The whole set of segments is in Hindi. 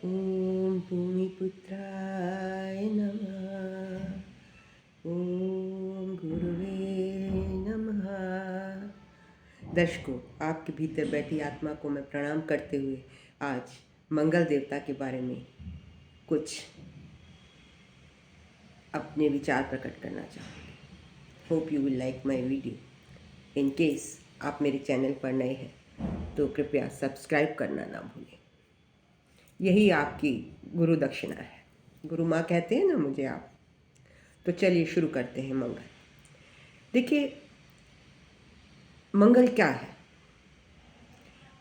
ओम भूमिपुत्राय नमः। ओम गुरुवे नमः। दर्शकों, आपके भीतर बैठी आत्मा को मैं प्रणाम करते हुए आज मंगल देवता के बारे में कुछ अपने विचार प्रकट करना चाहूँगी। Hope you will like my video. In case आप मेरे चैनल पर नए हैं तो कृपया सब्सक्राइब करना ना भूलें। यही आपकी गुरु दक्षिणा है। गुरु माँ कहते हैं ना मुझे आप। तो चलिए शुरू करते हैं। मंगल, देखिए मंगल क्या है?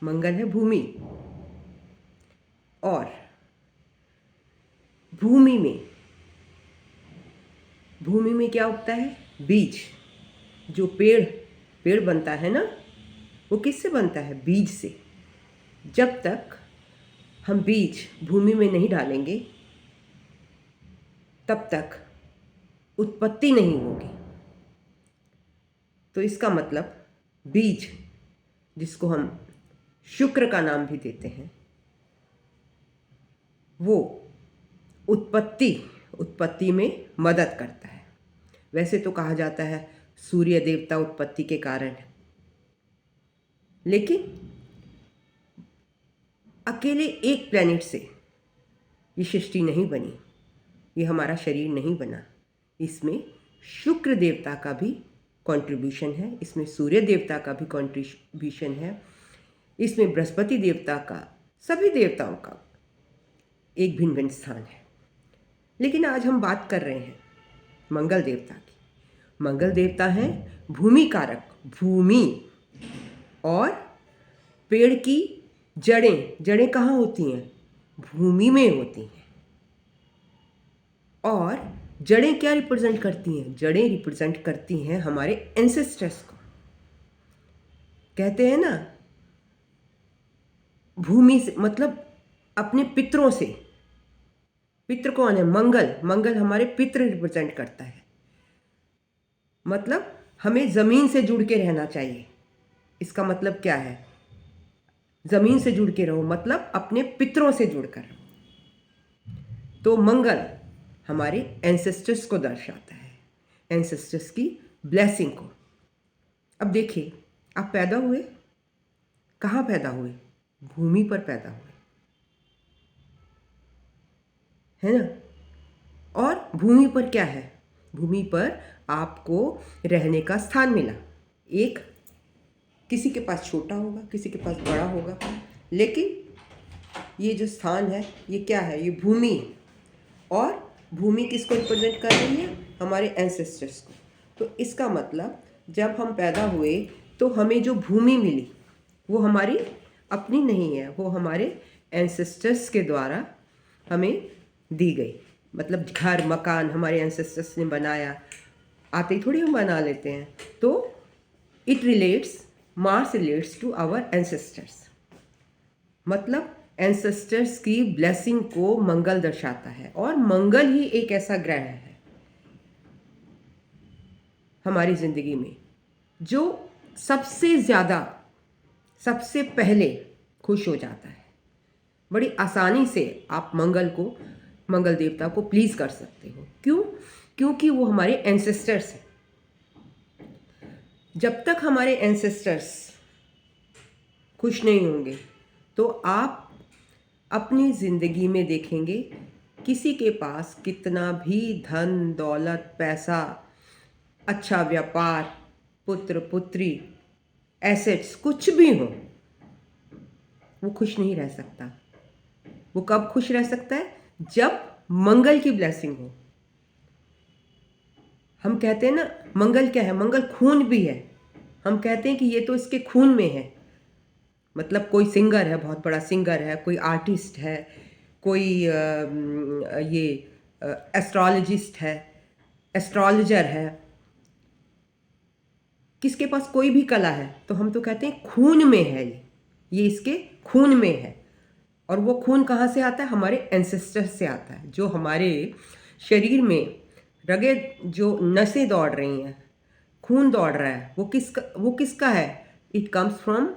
मंगल है भूमि, और भूमि में क्या उगता है? बीज। जो पेड़ बनता है ना, वो किससे बनता है? बीज से। जब तक हम बीज भूमि में नहीं डालेंगे तब तक उत्पत्ति नहीं होगी। तो इसका मतलब बीज, जिसको हम शुक्र का नाम भी देते हैं, वो उत्पत्ति में मदद करता है। वैसे तो कहा जाता है सूर्य देवता उत्पत्ति के कारण है, लेकिन अकेले एक प्लेनेट से ये सृष्टि नहीं बनी, ये हमारा शरीर नहीं बना। इसमें शुक्र देवता का भी कंट्रीब्यूशन है, इसमें सूर्य देवता का भी कंट्रीब्यूशन है, इसमें बृहस्पति देवता का, सभी देवताओं का एक भिन्न भिन्न स्थान है। लेकिन आज हम बात कर रहे हैं मंगल देवता की। मंगल देवता है भूमि कारक, भूमि। और पेड़ की जड़ें कहाँ होती हैं? भूमि में होती हैं। और जड़ें क्या रिप्रेजेंट करती हैं? जड़ें रिप्रेजेंट करती हैं हमारे एंसेस्टर्स को। कहते हैं ना, भूमि से मतलब अपने पितरों से। पितृ कौन है? मंगल हमारे पितृ रिप्रेजेंट करता है। मतलब हमें ज़मीन से जुड़ के रहना चाहिए। इसका मतलब क्या है? ज़मीन से जुड़ के रहो, मतलब अपने पितरों से जुड़कर। तो मंगल हमारे एंसेस्टर्स को दर्शाता है, एंसेस्टर्स की ब्लेसिंग को। अब देखिए, आप पैदा हुए, कहाँ पैदा हुए? भूमि पर पैदा हुए, है ना? और भूमि पर क्या है? भूमि पर आपको रहने का स्थान मिला। एक, किसी के पास छोटा होगा, किसी के पास बड़ा होगा, लेकिन ये जो स्थान है ये क्या है? ये भूमि है। और भूमि किसको रिप्रेजेंट कर रही है? हमारे एंसेस्टर्स को। तो इसका मतलब जब हम पैदा हुए तो हमें जो भूमि मिली वो हमारी अपनी नहीं है, वो हमारे एंसेस्टर्स के द्वारा हमें दी गई। मतलब घर मकान हमारे एंसेस्टर्स ने बनाया, आते ही थोड़ी हम बना लेते हैं। तो Mars relates to our ancestors. मतलब एंसेस्टर्स की ब्लेसिंग को मंगल दर्शाता है। और मंगल ही एक ऐसा ग्रह है हमारी ज़िंदगी में जो सबसे ज़्यादा, सबसे पहले खुश हो जाता है। बड़ी आसानी से आप मंगल देवता को प्लीज़ कर सकते हो। क्यों? क्योंकि वो हमारे एंसेस्टर्स हैं। जब तक हमारे एंसेस्टर्स खुश नहीं होंगे तो आप अपनी ज़िंदगी में देखेंगे किसी के पास कितना भी धन दौलत पैसा, अच्छा व्यापार, पुत्र पुत्री, एसेट्स कुछ भी हो, वो खुश नहीं रह सकता। वो कब खुश रह सकता है? जब मंगल की ब्लेसिंग हो। हम कहते हैं ना, मंगल क्या है? मंगल खून भी है। हम कहते हैं कि ये तो इसके खून में है। मतलब कोई सिंगर है, बहुत बड़ा सिंगर है, कोई आर्टिस्ट है, कोई एस्ट्रोलॉजिस्ट है, एस्ट्रोलॉजर है, किसके पास कोई भी कला है, तो हम तो कहते हैं खून में है, ये इसके खून में है। और वो खून कहाँ से आता है? हमारे एंसेस्टर्स से आता है। जो हमारे शरीर में रगे, जो नसें दौड़ रही हैं, खून दौड़ रहा है, वो किसका है? It comes from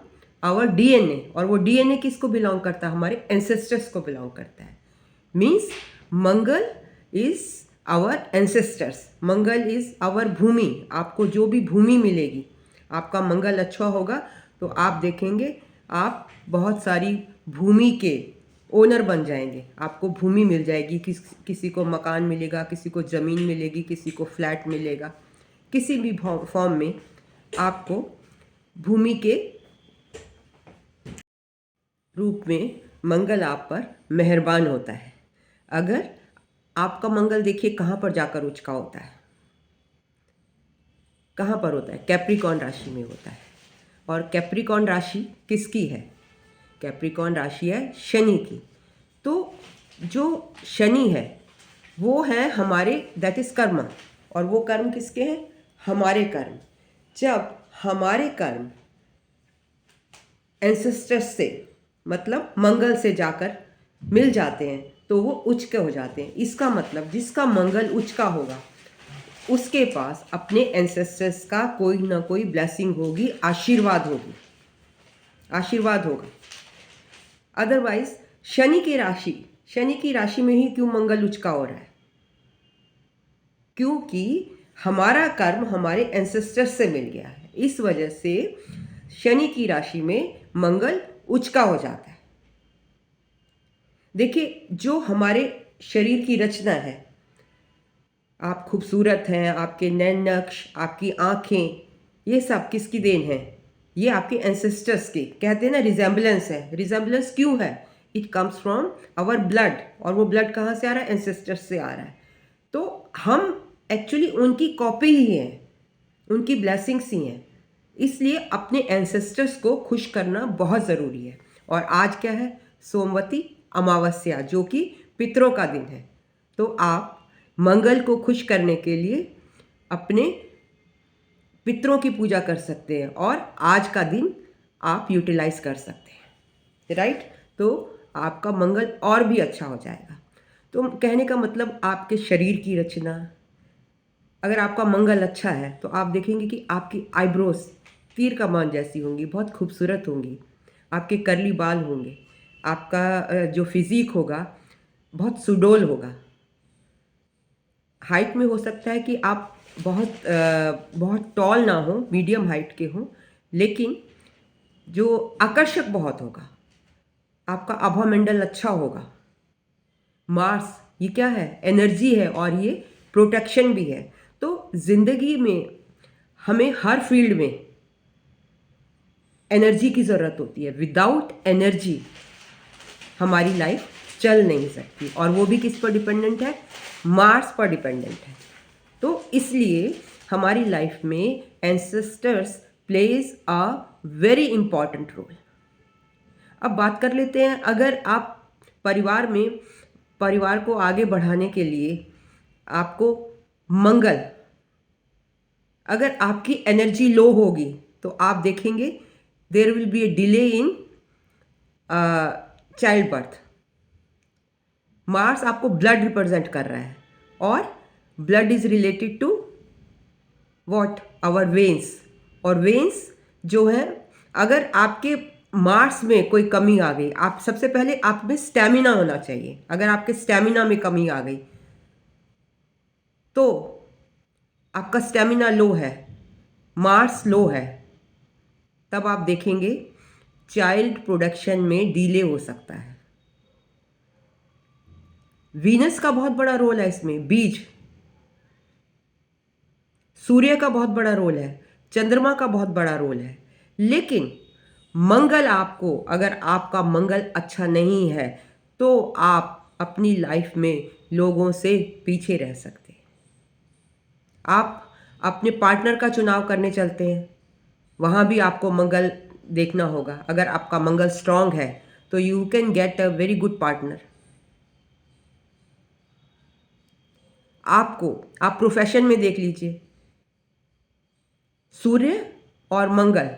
our DNA, और वो डीएनए किसको बिलोंग करता है? हमारे एंसेस्टर्स को बिलोंग करता है। Means Mangal is our ancestors, Mangal is our भूमि। आपको जो भी भूमि मिलेगी, आपका मंगल अच्छा होगा तो आप देखेंगे आप बहुत सारी भूमि के ओनर बन जाएंगे। आपको भूमि मिल जाएगी, किसी को मकान मिलेगा, किसी को ज़मीन मिलेगी, किसी को फ्लैट मिलेगा। किसी भी फॉर्म में आपको भूमि के रूप में मंगल आप पर मेहरबान होता है। अगर आपका मंगल देखिए कहाँ पर जाकर उचका होता है, कहाँ पर होता है? कैप्रिकॉर्न राशि में होता है। और कैप्रिकॉर्न राशि किसकी है? कैप्रिकॉर्न राशि है शनि की। तो जो शनि है वो है हमारे, दैट इज कर्म। और वो कर्म किसके हैं? हमारे कर्म। जब हमारे कर्म एंसेस्टर्स से, मतलब मंगल से जाकर मिल जाते हैं तो वो उच्च हो जाते हैं। इसका मतलब जिसका मंगल उच्च का होगा उसके पास अपने एंसेस्टर्स का कोई ना कोई ब्लेसिंग होगी, आशीर्वाद होगी, आशीर्वाद होगा। अदरवाइज शनि की राशि में ही क्यों मंगल उच्च का हो रहा है? क्योंकि हमारा कर्म हमारे एंसेस्टर्स से मिल गया है। इस वजह से शनि की राशि में मंगल उच्च का हो जाता है। देखिए, जो हमारे शरीर की रचना है, आप खूबसूरत हैं, आपके नैन नक्श, आपकी आँखें, ये सब किसकी देन है? ये आपके एंसेस्टर्स की, कहते हैं ना रिजेम्बलेंस है। रिजेम्बलेंस क्यों है? It comes from our blood. और वो ब्लड कहाँ से आ रहा है? एंसेस्टर्स से आ रहा है। तो हम एक्चुअली उनकी कॉपी ही हैं, उनकी ब्लेसिंग्स ही हैं। इसलिए अपने एंसेस्टर्स को खुश करना बहुत ज़रूरी है। और आज क्या है? सोमवती अमावस्या, जो कि पितरों का दिन है। तो आप मंगल को खुश करने के लिए अपने पितरों की पूजा कर सकते हैं और आज का दिन आप यूटिलाइज कर सकते हैं, राइट? तो आपका मंगल और भी अच्छा हो जाएगा। तो कहने का मतलब आपके शरीर की रचना, अगर आपका मंगल अच्छा है तो आप देखेंगे कि आपकी आईब्रोज तीर कमान जैसी होंगी, बहुत खूबसूरत होंगी। आपके करली बाल होंगे, आपका जो फिजिक होगा बहुत सुडोल होगा। हाइट में हो सकता है कि आप बहुत टॉल ना हो, मीडियम हाइट के हो, लेकिन जो आकर्षक बहुत होगा। आपका आभा मंडल अच्छा होगा। मार्स ये क्या है? एनर्जी है और ये प्रोटेक्शन भी है। तो जिंदगी में हमें हर फील्ड में एनर्जी की ज़रूरत होती है। विदाउट एनर्जी हमारी लाइफ चल नहीं सकती। और वो भी किस पर डिपेंडेंट है? मार्स पर डिपेंडेंट है। तो इसलिए हमारी लाइफ में ancestors plays a very important role. अब बात कर लेते हैं, अगर आप परिवार को आगे बढ़ाने के लिए आपको मंगल, अगर आपकी एनर्जी लो होगी तो आप देखेंगे there will be a delay in child birth. Mars आपको ब्लड रिप्रेजेंट कर रहा है और blood is related to what? Our veins. और वेन्स जो है, अगर आपके मार्स में कोई कमी आ गई, आप सबसे पहले आप में स्टैमिना होना चाहिए। अगर आपके स्टैमिना में कमी आ गई तो आपका स्टैमिना लो है, मार्स लो है, तब आप देखेंगे चाइल्ड प्रोडक्शन में डिले हो सकता है। वीनस का बहुत बड़ा रोल है इसमें, बीज। सूर्य का बहुत बड़ा रोल है, चंद्रमा का बहुत बड़ा रोल है। लेकिन मंगल आपको, अगर आपका मंगल अच्छा नहीं है तो आप अपनी लाइफ में लोगों से पीछे रह सकते हैं। आप अपने पार्टनर का चुनाव करने चलते हैं, वहाँ भी आपको मंगल देखना होगा। अगर आपका मंगल स्ट्रांग है तो you can get a very good partner. आप प्रोफेशन में देख लीजिए, सूर्य और मंगल